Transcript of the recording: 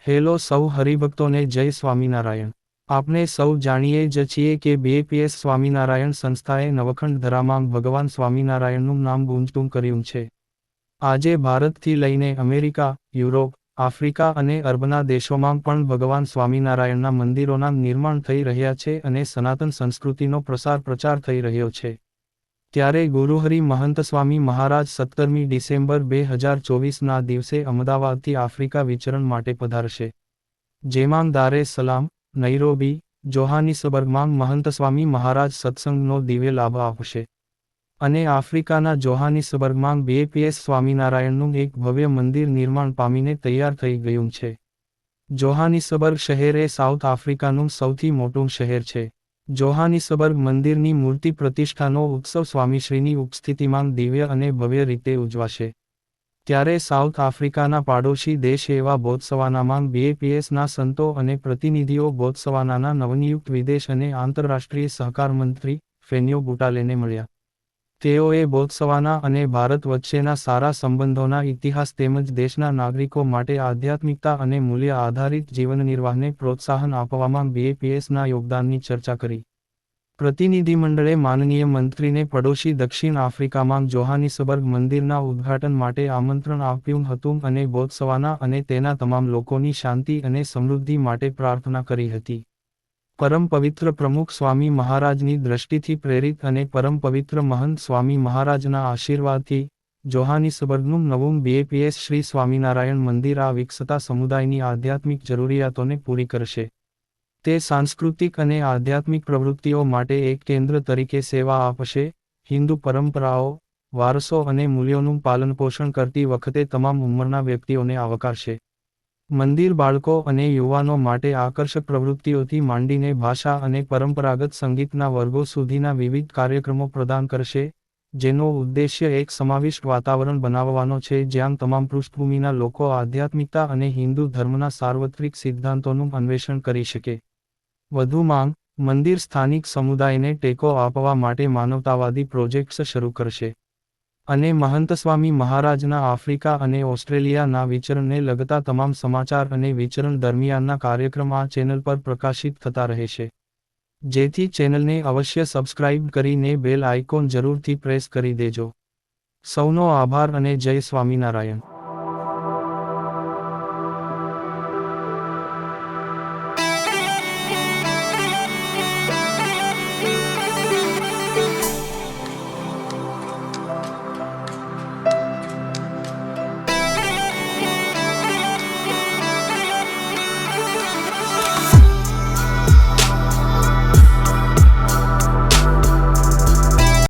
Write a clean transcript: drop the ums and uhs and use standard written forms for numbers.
Hello સૌ હરિભક્તોને જય સ્વામિનારાયણ। આપણે સૌ જાણીએ જ છીએ કે બીએપીએસ સ્વામિનારાયણ સંસ્થાએ નવખંડ ધરામાં ભગવાન સ્વામિનારાયણનું નામ ગુંજતું કર્યું છે। આજે ભારતથી લઈને અમેરિકા, યુરોપ, આફ્રિકા અને અરબના દેશોમાં પણ ભગવાન સ્વામિનારાયણના મંદિરોના નિર્માણ થઈ રહ્યા છે અને સનાતન સંસ્કૃતિનો પ્રચાર થઈ રહ્યો છે। ત્યારે ગુરુહરિ મહંત સ્વામી મહારાજ 17મી ડિસેમ્બર 2024ના દિવસે અમદાવાદથી આફ્રિકા વિચરણ માટે પધારશે। જેમાં દારે સલામ, નૈરોબી, જોહાનિસબર્ગમાં મહંત સ્વામી મહારાજ સત્સંગનો દિવ્ય લાભ આપશે અને આફ્રિકાના જોહાનિસબર્ગમાં બીએપીએસ સ્વામિનારાયણનું એક ભવ્ય મંદિર નિર્માણ પામીને તૈયાર થઈ ગયું છે। જોહાનિસબર્ગ શહેર એ સાઉથ આફ્રિકાનું સૌથી મોટું શહેર છે। જોહાનિસબર્ગ મંદિરની મૂર્તિ પ્રતિષ્ઠાનો ઉત્સવ સ્વામીશ્રીની ઉપસ્થિતિમાં દિવ્ય અને ભવ્ય રીતે ઉજવાશે। ત્યારે સાઉથ આફ્રિકાના પાડોશી દેશ એવા બોત્સવાનામાં બીએપીએસના સંતો અને પ્રતિનિધિઓ બોત્સવાનાના નવનિયુક્ત વિદેશ અને આંતરરાષ્ટ્રીય સહકાર મંત્રી ફેન્યો બુટાલેને મળ્યા। તેઓએ બોત્સવાના અને ભારત વચ્ચેના સારા સંબંધોના ઇતિહાસ તેમજ દેશના નાગરિકો માટે આધ્યાત્મિકતા અને મૂલ્ય આધારિત જીવનનિર્વાહને પ્રોત્સાહન આપવામાં બીએપીએસના યોગદાનની ચર્ચા કરી। પ્રતિનિધિમંડળે માનનીય મંત્રીને પડોશી દક્ષિણ આફ્રિકામાં જોહાનિસબર્ગ મંદિરના ઉદ્ઘાટન માટે આમંત્રણ આપ્યું હતું અને બોત્સવાના અને તેના તમામ લોકોની શાંતિ અને સમૃદ્ધિ માટે પ્રાર્થના કરી હતી। પરમ પવિત્ર પ્રમુખ સ્વામી મહારાજની દ્રષ્ટિથી પ્રેરિત અને પરમ પવિત્ર મહંત સ્વામી મહારાજના આશીર્વાદથી જોહાનિસબર્ગનું નવું બીએપીએસ શ્રી સ્વામિનારાયણ મંદિર આ વિકસતા સમુદાયની આધ્યાત્મિક જરૂરિયાતોને પૂરી કરશે। તે સાંસ્કૃતિક અને આધ્યાત્મિક પ્રવૃત્તિઓ માટે એક કેન્દ્ર તરીકે સેવા આપશે, હિન્દુ પરંપરાઓ, વારસો અને મૂલ્યોનું પાલનપોષણ કરતી વખતે તમામ ઉંમરના વ્યક્તિઓને આવકારશે। મંદિર બાળકો અને યુવાનો માટે આકર્ષક પ્રવૃત્તિઓથી માંડીને ભાષા અને પરંપરાગત સંગીતના વર્ગો સુધીના વિવિધ કાર્યક્રમો પ્રદાન કરશે, જેનો ઉદ્દેશ્ય એક સમાવિષ્ટ વાતાવરણ બનાવવાનો છે જ્યાં તમામ પૃષ્ઠભૂમિના લોકો આધ્યાત્મિકતા અને હિન્દુ ધર્મના સાર્વત્રિક સિદ્ધાંતોનું અન્વેષણ કરી શકે। વધુમાં, મંદિર સ્થાનિક સમુદાયને ટેકો આપવા માટે માનવતાવાદી પ્રોજેક્ટ્સ શરૂ કરશે અને મહંત સ્વામી મહારાજના આફ્રિકા અને ઓસ્ટ્રેલિયાના વિચરણને લગતા તમામ સમાચાર અને વિચરણ દરમિયાનના કાર્યક્રમ આ ચેનલ પર પ્રકાશિત થતા રહેશે। જેથી ચેનલને અવશ્ય સબસ્ક્રાઇબ કરીને બેલ આઇકોન જરૂરથી પ્રેસ કરી દેજો। સૌનો આભાર અને જય સ્વામિનારાયણ।